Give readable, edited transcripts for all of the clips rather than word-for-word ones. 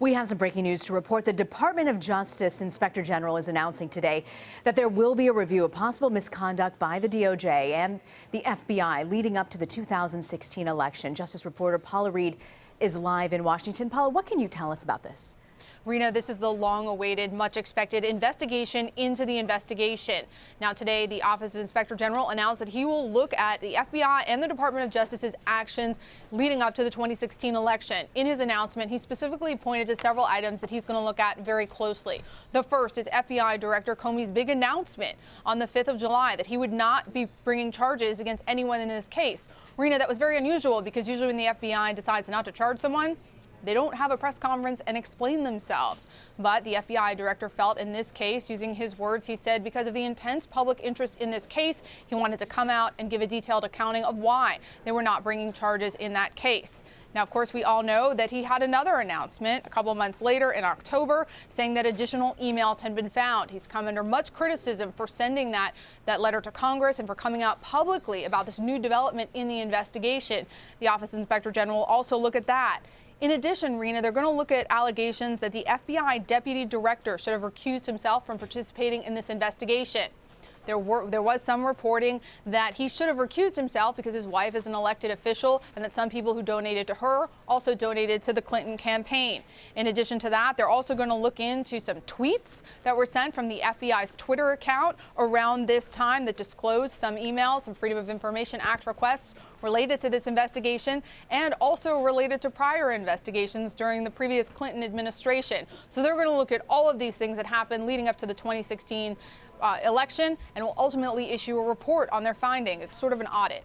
We have some breaking news to report. The Department of Justice Inspector General is announcing today that there will be a review of possible misconduct by the DOJ and the FBI leading up to the 2016 election. Justice reporter Paula Reed is live in Washington. Paula, what can you tell us about this? Rena, this is the long-awaited, much-expected investigation into the investigation. Now, today, the Office of Inspector General announced that he will look at the FBI and the Department of Justice's actions leading up to the 2016 election. In his announcement, he specifically pointed to several items that he's going to look at very closely. The first is FBI Director Comey's big announcement on the 5th of July that he would not be bringing charges against anyone in this case. Rena, that was very unusual because usually when the FBI decides not to charge someone, they don't have a press conference and explain themselves. But the FBI director felt in this case, using his words, he said because of the intense public interest in this case, he wanted to come out and give a detailed accounting of why they were not bringing charges in that case. Now, of course, we all know that he had another announcement a couple months later in October saying that additional emails had been found. He's come under much criticism for sending that letter to Congress and for coming out publicly about this new development in the investigation. The Office of Inspector General will also look at that. In addition, Rena, they're going to look at allegations that the FBI deputy director should have recused himself from participating in this investigation. There was some reporting that he should have recused himself because his wife is an elected official and that some people who donated to her also donated to the Clinton campaign. In addition to that, they're also going to look into some tweets that were sent from the FBI's Twitter account around this time that disclosed some emails, some Freedom of Information Act requests related to this investigation and also related to prior investigations during the previous Clinton administration. So they're going to look at all of these things that happened leading up to the 2016 election and will ultimately issue a report on their finding. It's sort of an audit.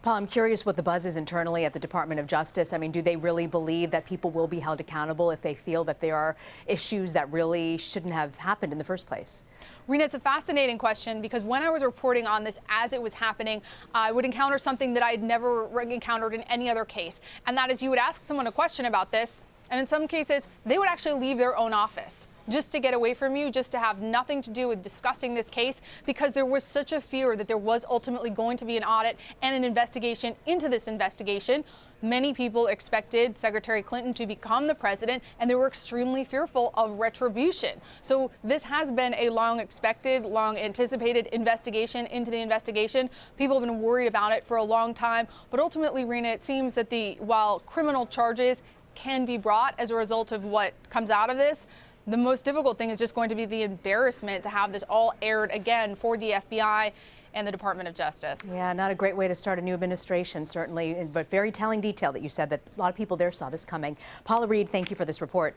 Paul, I'm curious what the buzz is internally at the Department of Justice. I mean, do they really believe that people will be held accountable if they feel that there are issues that really shouldn't have happened in the first place? Rena, it's a fascinating question because when I was reporting on this as it was happening, I would encounter something that I'd never encountered in any other case. And that is you would ask someone a question about this, and in some cases, they would actually leave their own office just to get away from you, just to have nothing to do with discussing this case, because there was such a fear that there was ultimately going to be an audit and an investigation into this investigation. Many people expected Secretary Clinton to become the president, and they were extremely fearful of retribution. So this has been a long expected, long anticipated investigation into the investigation. People have been worried about it for a long time, but ultimately, Rena, it seems that while criminal charges can be brought as a result of what comes out of this, the most difficult thing is just going to be the embarrassment to have this all aired again for the FBI and the Department of Justice. Yeah, not a great way to start a new administration, certainly, but very telling detail that you said that a lot of people there saw this coming. Paula Reed, thank you for this report.